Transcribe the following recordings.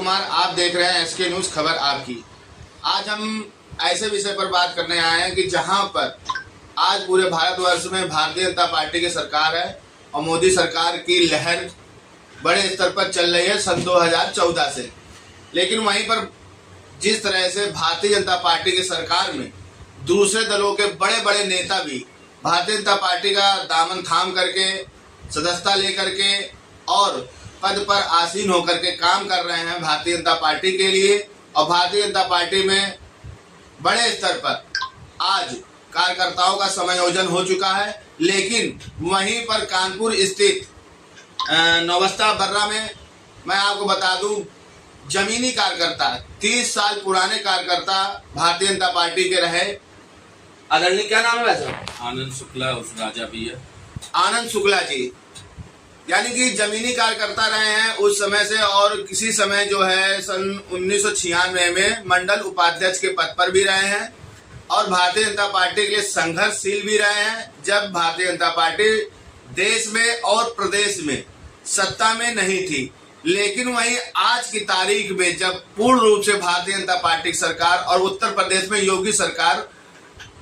कुमार, आप देख रहे हैं एसके न्यूज खबर आपकी। आज हम ऐसे विषय पर बात करने आए हैं कि जहां पर आज पूरे भारतवर्ष में भारतीय जनता पार्टी की सरकार है और मोदी सरकार की लहर बड़े स्तर पर चल रही है सन 2014 से। लेकिन वहीं पर जिस तरह से भारतीय जनता पार्टी की सरकार में दूसरे दलों के बड़े बड़े नेता भी भारतीय जनता पार्टी का दामन थाम करके, सदस्यता लेकर के और पद पर आसीन होकर के काम कर रहे हैं भारतीय जनता पार्टी के लिए। और भारतीय जनता पार्टी में बड़े स्तर पर आज कार्यकर्ताओं का समायोजन हो चुका है। लेकिन वहीं पर कानपुर स्थित नौबस्ता बर्रा में मैं आपको बता दूं, जमीनी कार्यकर्ता 30 साल पुराने कार्यकर्ता भारतीय जनता पार्टी के रहे। आदरणीय क्या नाम है वैसे? आनंद शुक्ला उस राजा भी है। आनंद शुक्ला जी, यानी कि जमीनी कार्यकर्ता रहे हैं उस समय से, और किसी समय जो है सन 1996 में मंडल उपाध्यक्ष के पद पर भी रहे हैं और भारतीय जनता पार्टी के लिए संघर्षशील भी रहे हैं जब भारतीय जनता पार्टी देश में और प्रदेश में सत्ता में नहीं थी। लेकिन वहीं आज की तारीख में जब पूर्ण रूप से भारतीय जनता पार्टी की सरकार और उत्तर प्रदेश में योगी सरकार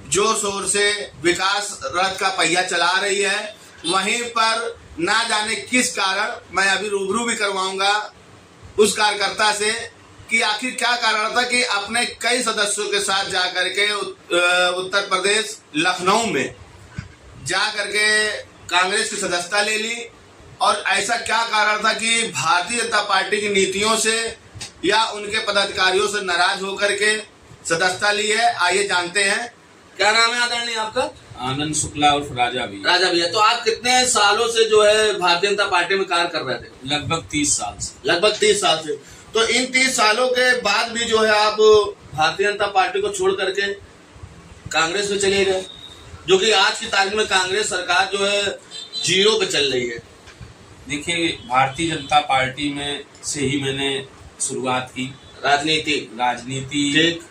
जोर शोर से विकास रथ का पहिया चला रही है, वहीं पर ना जाने किस कारण मैं अभी रूबरू भी करवाऊंगा उस कार्यकर्ता से कि आखिर क्या कारण था कि अपने कई सदस्यों के साथ जाकर के उत्तर प्रदेश लखनऊ में जा करके कांग्रेस की सदस्यता ले ली, और ऐसा क्या कारण था कि भारतीय जनता पार्टी की नीतियों से या उनके पदाधिकारियों से नाराज होकर के सदस्यता ली है। आइए जानते हैं, क्या नाम है आदरणीय आपका? आनंद शुक्ला उर्फ राजा भी। राजा भैया, तो आप कितने सालों से जो है भारतीय जनता पार्टी में कार्य कर रहे थे? लगभग 30 साल से। लगभग 30 साल से। तो इन 30 सालों के बाद भी जो है आप भारतीय जनता पार्टी को छोड़ करके कांग्रेस में चले गए, जो कि आज की तारीख में कांग्रेस सरकार जो है जीरो पे चल रही है। देखिए, भारतीय जनता पार्टी में से ही मैंने शुरुआत की। राजनीति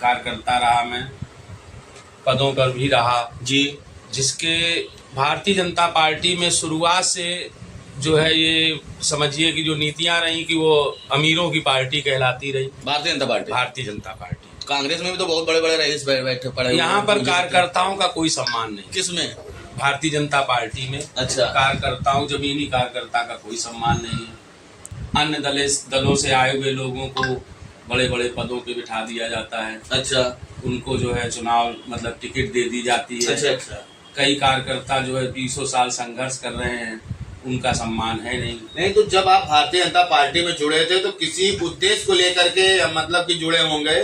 कार्यकर्ता रहा मैं, पदों पर भी रहा जी। जिसके भारतीय जनता पार्टी में शुरुआत से जो है ये समझिए कि जो नीतियां रही कि वो अमीरों की पार्टी कहलाती रही। भारतीय जनता पार्टी कांग्रेस में भी तो बहुत बड़े बड़े रईस बैठे पड़े। यहाँ पर कार्यकर्ताओं का कोई सम्मान नहीं। किसमें? भारतीय जनता पार्टी में। अच्छा। कार्यकर्ताओं, जमीनी कार्यकर्ता का कोई सम्मान नहीं है। अन्य दलों से आए हुए लोगों को बड़े बड़े पदों पे बिठा दिया जाता है। अच्छा। उनको जो है चुनाव मतलब टिकट दे दी जाती है। अच्छा। कई कार्यकर्ता जो है 20 साल संघर्ष कर रहे हैं, उनका सम्मान है नहीं। तो जब आप भारतीय जनता पार्टी में जुड़े थे तो किसी उद्देश्य को लेकर के मतलब कि जुड़े होंगे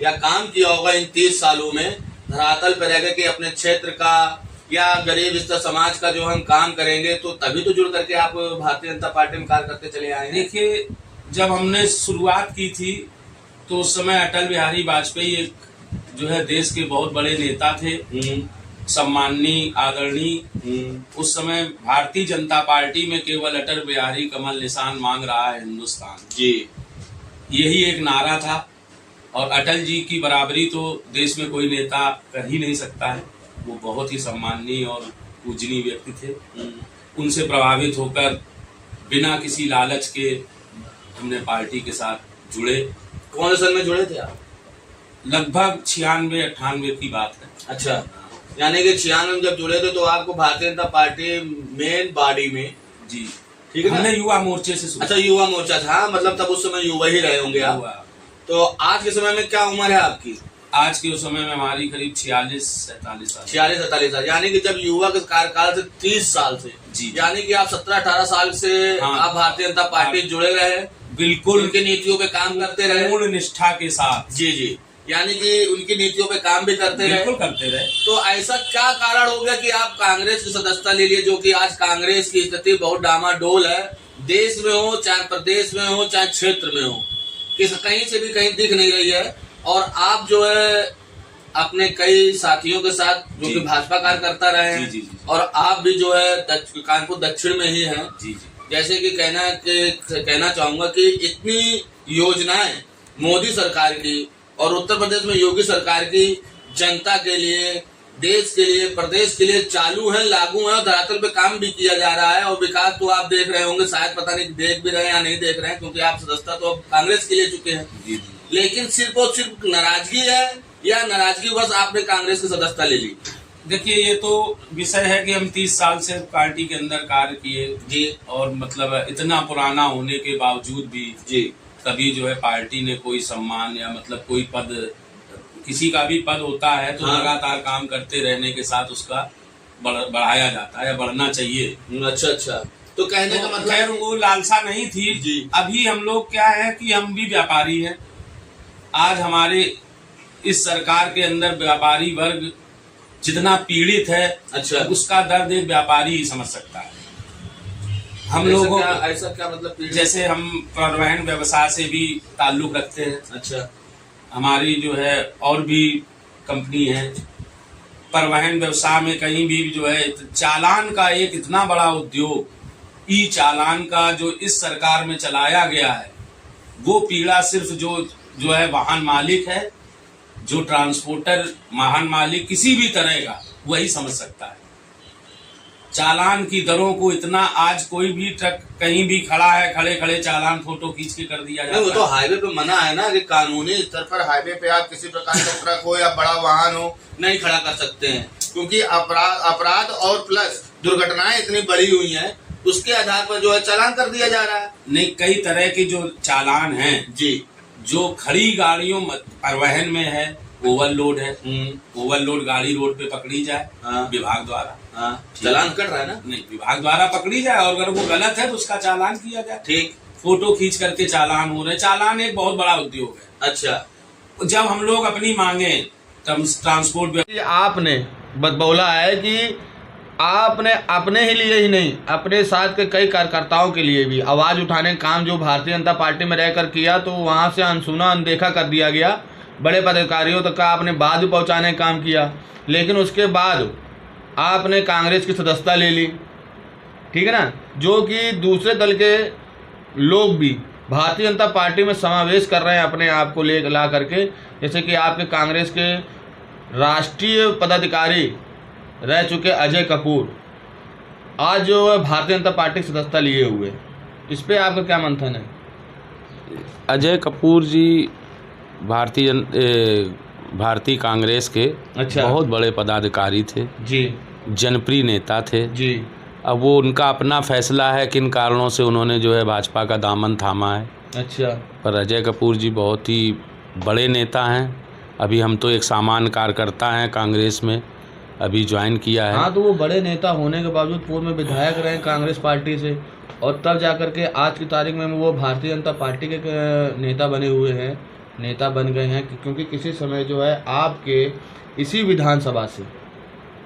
या काम किया होगा इन 30 सालों में धरातल पर रह गए कि अपने क्षेत्र का या गरीब स्तर समाज का जो हम काम करेंगे, तो तभी तो जुड़ करके आप भारतीय जनता पार्टी में कार्य करते चले आए हैं। देखिए, जब हमने शुरुआत की थी तो उस समय अटल बिहारी वाजपेयी एक जो है देश के बहुत बड़े नेता थे, सम्माननीय आदरणीय। उस समय भारतीय जनता पार्टी में केवल अटल बिहारी कमल निशान मांग रहा है हिंदुस्तान जी, यही एक नारा था। और अटल जी की बराबरी तो देश में कोई नेता कर ही नहीं सकता है। वो बहुत ही सम्माननीय और पूजनीय व्यक्ति थे। उनसे प्रभावित होकर बिना किसी लालच के हमने पार्टी के साथ जुड़े। कौन सन में जुड़े थे आप? लगभग 96-98 की बात है। अच्छा, यानी कि 96 में जब जुड़े थे तो आपको Bharatiya Janata party main body में जी, ठीक है, हमने युवा मोर्चे से। अच्छा, युवा मोर्चा था। हाँ, मतलब तब उस समय युवा ही रहे होंगे आप। तो आज के समय में क्या उम्र है आपकी? आज के उस समय में हमारी करीब 46-47 साल। 46-47 साल, यानी कि जब युवा के कार्यकाल से 30 साल से जी, यानी कि आप 17-18 साल से हाँ, आप भारतीय जनता पार्टी जुड़े रहे। बिल्कुल, उनकी नीतियों पे काम करते रहे पूर्ण निष्ठा के साथ। जी जी, यानी कि उनकी नीतियों पे काम भी करते रहे। बिल्कुल करते रहे। तो ऐसा क्या कारण हो गया कि आप कांग्रेस की सदस्यता ले लिए, जो कि आज कांग्रेस की स्थिति बहुत डामाडोल है, देश में हो चाहे प्रदेश में हो चाहे क्षेत्र में हो, कहीं से भी कहीं दिख नहीं रही है। और आप जो है अपने कई साथियों के साथ जो कि भाजपा कार्यकर्ता रहे हैं, जी, और आप भी जो है कानपुर दक्षिण में ही हैं। जी, जैसे कि कहना चाहूंगा कि इतनी योजनाएं मोदी सरकार की और उत्तर प्रदेश में योगी सरकार की जनता के लिए देश के लिए, प्रदेश के लिए चालू है, लागू है और धरातल पे काम भी किया जा रहा है। और विकास तो आप देख रहे होंगे, शायद पता नहीं देख भी रहे हैं या नहीं देख रहे हैं, क्योंकि आप सदस्यता तो अब कांग्रेस के लिए चुके हैं। जी। लेकिन सिर्फ और सिर्फ नाराजगी है या नाराजगी बस आपने कांग्रेस की सदस्यता ले ली? देखिए, ये तो विषय है कि हम 30 साल से पार्टी के अंदर कार्य किए जी, और मतलब इतना पुराना होने के बावजूद भी जी, कभी जो है पार्टी ने कोई सम्मान या मतलब कोई पद, किसी का भी पद होता है तो हाँ। लगातार काम करते रहने के साथ उसका बढ़ाया जाता है या बढ़ना चाहिए। अच्छा अच्छा, तो कहने का मतलब खैर वो लालसा नहीं थी जी। अभी हम लोग क्या है कि हम भी व्यापारी हैं। आज हमारे इस सरकार के अंदर व्यापारी वर्ग जितना पीड़ित है, अच्छा, उसका दर्द एक व्यापारी ही समझ सकता है। हम लोगों ऐसा क्या मतलब? जैसे हम परिवहन व्यवसाय से भी ताल्लुक रखते हैं। अच्छा, हमारी जो है और भी कंपनी है, परिवहन व्यवसाय में कहीं भी जो है चालान का एक इतना बड़ा उद्योग, ई चालान का जो इस सरकार में चलाया गया है, वो पीड़ा सिर्फ जो है वाहन मालिक है, जो ट्रांसपोर्टर वाहन मालिक किसी भी तरह का, वही समझ सकता है। चालान की दरों को इतना, आज कोई भी ट्रक कहीं भी खड़ा है, खड़े खड़े चालान फोटो खींच के कर दिया जाता है। वो तो हाईवे पे मना है ना कि कानूनी स्तर पर हाईवे पे आप किसी प्रकार का ट्रक हो या बड़ा वाहन हो नहीं खड़ा कर सकते हैं, क्योंकि अपराध और प्लस दुर्घटनाएं इतनी बढ़ी हुई हैं, उसके आधार पर जो है चालान कर दिया जा रहा है। नहीं, कई तरह के जो चालान हैं जी, जो खड़ी गाड़ियों परिवहन में है, ओवरलोड है, ओवरलोड गाड़ी रोड पे पकड़ी जाए, हाँ, विभाग द्वारा, हाँ, चालान कट रहा है ना? नहीं, विभाग द्वारा पकड़ी जाए और अगर वो गलत है तो उसका चालान किया जाए। ठीक, फोटो खींच करके चालान हो रहे। चालान एक बहुत बड़ा उद्योग है। अच्छा, जब हम लोग अपनी मांगे ट्रांसपोर्ट, आपने बोला है कि आपने अपने ही लिए ही नहीं, अपने साथ के कई कार्यकर्ताओं के लिए भी आवाज़ उठाने का काम जो भारतीय जनता पार्टी में रहकर किया, तो वहाँ से अनसुना अनदेखा कर दिया गया। बड़े पदाधिकारियों तक का आपने बात भी पहुँचाने का काम किया, लेकिन उसके बाद आपने कांग्रेस की सदस्यता ले ली, ठीक है ना, जो कि दूसरे दल के लोग भी भारतीय जनता पार्टी में समावेश कर रहे हैं अपने आप को ला करके। जैसे कि आपके कांग्रेस के राष्ट्रीय पदाधिकारी रह चुके अजय कपूर आज जो है भारतीय जनता पार्टी की सदस्यता लिए हुए, इस पे आपका क्या मंथन है? अजय कपूर जी भारतीय कांग्रेस के अच्छा, बहुत बड़े पदाधिकारी थे जी, जनप्रिय नेता थे जी। अब वो उनका अपना फैसला है किन कारणों से उन्होंने जो है भाजपा का दामन थामा है। अच्छा, पर अजय कपूर जी बहुत ही बड़े नेता हैं। अभी हम तो एक सामान्य कार्यकर्ता हैं, कांग्रेस में अभी ज्वाइन किया है। हाँ, तो वो बड़े नेता होने के बावजूद पूर्व में विधायक रहे कांग्रेस पार्टी से, और तब जाकर के आज की तारीख में वो भारतीय जनता पार्टी के नेता बने हुए हैं, नेता बन गए हैं। क्योंकि किसी समय जो है आपके इसी विधानसभा से,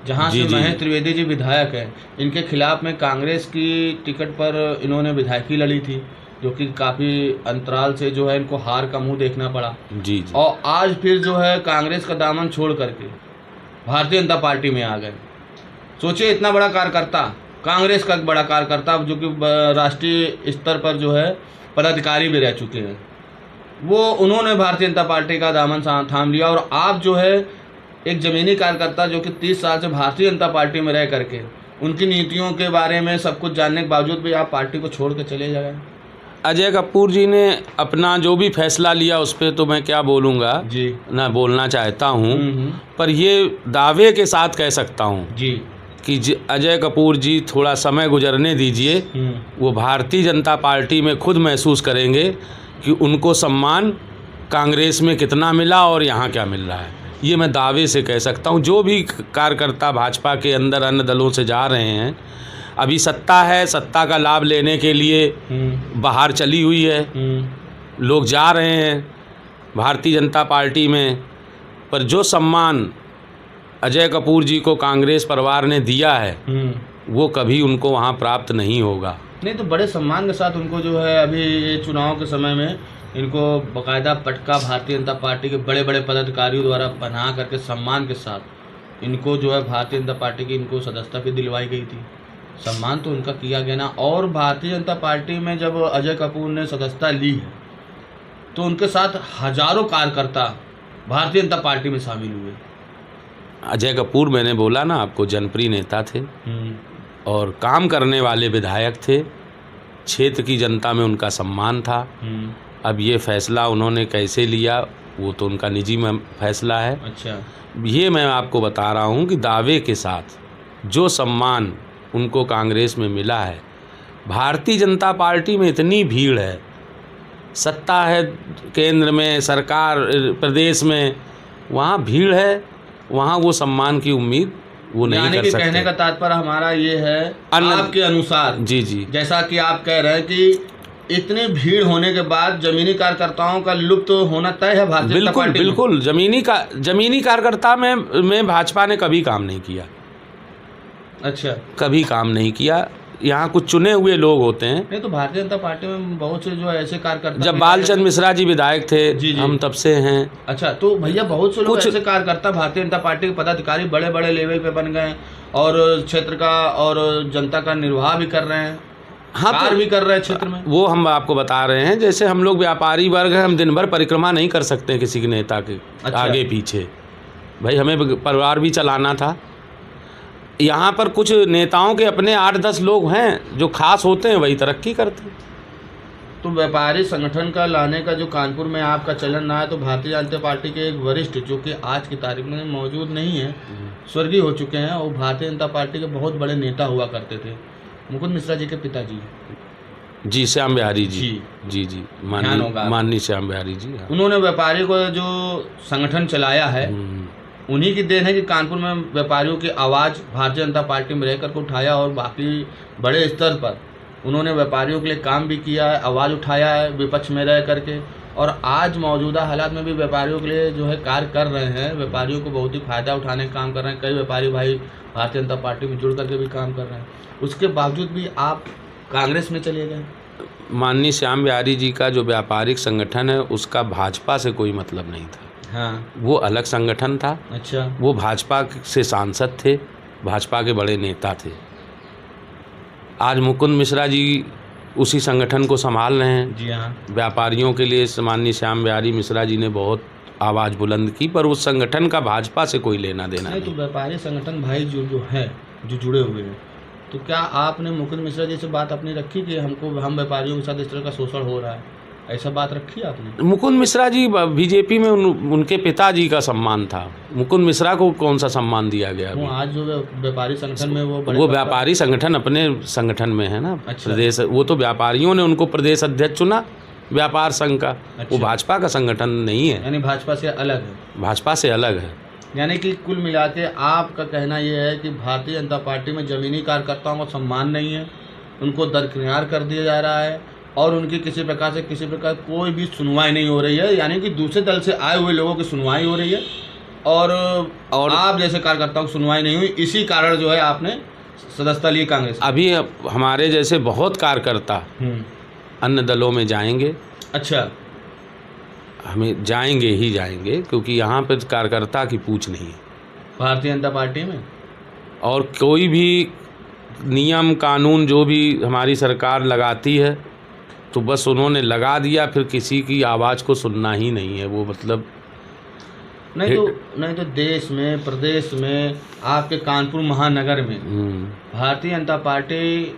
जहाँ से महेश त्रिवेदी जी विधायक हैं, इनके खिलाफ में कांग्रेस की टिकट पर इन्होंने विधायकी लड़ी थी, जो कि काफ़ी अंतराल से जो है इनको हार का मुंह देखना पड़ा। जी। और आज फिर जो है कांग्रेस का दामन छोड़ करके भारतीय जनता पार्टी में आ गए। सोचिए, इतना बड़ा कार्यकर्ता, कांग्रेस का बड़ा कार्यकर्ता, जो कि राष्ट्रीय स्तर पर जो है पदाधिकारी भी रह चुके हैं, वो उन्होंने भारतीय जनता पार्टी का दामन थाम लिया। और आप जो है एक ज़मीनी कार्यकर्ता, जो कि 30 साल से भारतीय जनता पार्टी में रह करके उनकी नीतियों के बारे में सब कुछ जानने के बावजूद भी आप पार्टी को छोड़ के चले जाए। अजय कपूर जी ने अपना जो भी फैसला लिया उस पर तो मैं क्या बोलूँगा जी, ना बोलना चाहता हूँ, पर ये दावे के साथ कह सकता हूँ जी कि अजय कपूर जी थोड़ा समय गुजरने दीजिए, वो भारतीय जनता पार्टी में खुद महसूस करेंगे कि उनको सम्मान कांग्रेस में कितना मिला और यहाँ क्या मिल रहा है। ये मैं दावे से कह सकता हूँ। जो भी कार्यकर्ता भाजपा के अंदर अन्य दलों से जा रहे हैं, अभी सत्ता है, सत्ता का लाभ लेने के लिए बाहर चली हुई है, लोग जा रहे हैं भारतीय जनता पार्टी में, पर जो सम्मान अजय कपूर जी को कांग्रेस परिवार ने दिया है वो कभी उनको वहाँ प्राप्त नहीं होगा। नहीं, तो बड़े सम्मान के साथ उनको जो है अभी ये चुनाव के समय में इनको बाकायदा पटका भारतीय जनता पार्टी के बड़े बड़े पदाधिकारियों द्वारा बना करके सम्मान के साथ इनको जो है भारतीय जनता पार्टी की इनको सदस्यता भी दिलवाई गई थी। सम्मान तो उनका किया गया ना। और भारतीय जनता पार्टी में जब अजय कपूर ने सदस्यता ली है तो उनके साथ हजारों कार्यकर्ता भारतीय जनता पार्टी में शामिल हुए। अजय कपूर मैंने बोला ना आपको, जनप्रिय नेता थे और काम करने वाले विधायक थे, क्षेत्र की जनता में उनका सम्मान था। अब ये फैसला उन्होंने कैसे लिया वो तो उनका निजी फैसला है। अच्छा, ये मैं आपको बता रहा हूँ कि दावे के साथ जो सम्मान उनको कांग्रेस में मिला है, भारतीय जनता पार्टी में इतनी भीड़ है, सत्ता है केंद्र में, सरकार प्रदेश में, वहाँ भीड़ है, वहाँ वो सम्मान की उम्मीद वो नहीं कर सकते। कहने का तात्पर्य हमारा ये है आपके अनुसार, जी जी, जैसा कि आप कह रहे हैं कि इतनी भीड़ होने के बाद जमीनी कार्यकर्ताओं का लुप्त होना तय है भारतीय जनता पार्टी में। बिल्कुल जमीनी कार्यकर्ता में भाजपा ने कभी काम नहीं किया। अच्छा, कभी काम नहीं किया। यहाँ कुछ चुने हुए लोग होते हैं। नहीं तो भारतीय जनता पार्टी में बहुत से जो ऐसे कार्यकर्ता, जब बालचंद मिश्रा जी विधायक थे, जी। हम तब से हैं। अच्छा, तो भैया बहुत से लोग ऐसे कार्यकर्ता भारतीय जनता पार्टी के पदाधिकारी बड़े बड़े लेवल पे बन गए और क्षेत्र का और जनता का निर्वाह भी कर रहे हैं, हाँ, कार्य भी कर रहे हैं क्षेत्र में। वो हम आपको बता रहे हैं, जैसे हम लोग व्यापारी वर्ग हैं, हम दिन भर परिक्रमा नहीं कर सकते किसी के नेता के आगे पीछे। भाई हमें परिवार भी चलाना था। यहाँ पर कुछ नेताओं के अपने 8-10 लोग हैं जो खास होते हैं, वही तरक्की करते हैं। तो व्यापारी संगठन का लाने का जो कानपुर में आपका चलन रहा है, तो भारतीय जनता पार्टी के एक वरिष्ठ जो कि आज की तारीख में मौजूद नहीं है, स्वर्गीय हो चुके हैं, और भारतीय जनता पार्टी के बहुत बड़े नेता हुआ करते थे, मुकुंद मिश्रा जी के पिताजी। जी, श्याम बिहारी जी, जी जी, माननीय श्याम बिहारी जी। उन्होंने व्यापारी को जो संगठन चलाया है, उन्हीं की देन है कि कानपुर में व्यापारियों की आवाज़ भारतीय जनता पार्टी में रहकर को उठाया, और बाकी बड़े स्तर पर उन्होंने व्यापारियों के लिए काम भी किया है, आवाज़ उठाया है विपक्ष में रह करके, और आज मौजूदा हालात में भी व्यापारियों के लिए जो है कार्य कर रहे हैं। व्यापारियों को बहुत ही फ़ायदा उठाने का काम कर रहे हैं। कई व्यापारी भाई भारतीय जनता पार्टी में जुड़ करके भी काम कर रहे हैं। उसके बावजूद भी आप कांग्रेस में चले गए। माननीय श्याम बिहारी जी का जो व्यापारिक संगठन है, उसका भाजपा से कोई मतलब नहीं था। हाँ, वो अलग संगठन था। अच्छा, वो भाजपा से सांसद थे, भाजपा के बड़े नेता थे। आज मुकुंद मिश्रा जी उसी संगठन को संभाल रहे हैं। जी हाँ, व्यापारियों के लिए माननीय श्याम बिहारी मिश्रा जी ने बहुत आवाज़ बुलंद की, पर उस संगठन का भाजपा से कोई लेना देना नहीं। तो व्यापारी संगठन भाई जो है, जो जुड़े हुए हैं, तो क्या आपने मुकुंद मिश्रा जी से बात अपनी रखी कि हम व्यापारियों के साथ इस तरह का शोषण हो रहा है, ऐसा बात रखी आपने? मुकुंद मिश्रा जी बीजेपी में उनके पिताजी का सम्मान था। मुकुंद मिश्रा को कौन सा सम्मान दिया गया? वो आज जो व्यापारी संगठन में वो व्यापारी संगठन अपने संगठन में है ना। अच्छा। प्रदेश, वो तो व्यापारियों ने उनको प्रदेश अध्यक्ष चुना व्यापार संघ का। अच्छा। वो भाजपा का संगठन नहीं है, यानी भाजपा से अलग है। भाजपा से अलग है। यानी कि कुल मिला के आपका कहना ये है कि भारतीय जनता पार्टी में जमीनी कार्यकर्ताओं का सम्मान नहीं है, उनको दरकिनार कर दिया जा रहा है, और उनकी किसी प्रकार कोई भी सुनवाई नहीं हो रही है। यानी कि दूसरे दल से आए हुए लोगों की सुनवाई हो रही है, और आप जैसे कार्यकर्ताओं की सुनवाई नहीं हुई। इसी कारण जो है आपने सदस्यता ली कांग्रेस। अभी हमारे जैसे बहुत कार्यकर्ता अन्य दलों में जाएंगे। अच्छा, हमें जाएंगे ही जाएंगे, क्योंकि यहाँ पर कार्यकर्ता की पूछ नहीं है भारतीय जनता पार्टी में। और कोई भी नियम कानून जो भी हमारी सरकार लगाती है, तो बस उन्होंने लगा दिया, फिर किसी की आवाज़ को सुनना ही नहीं है। वो मतलब नहीं तो देश में, प्रदेश में, आपके कानपुर महानगर में भारतीय जनता पार्टी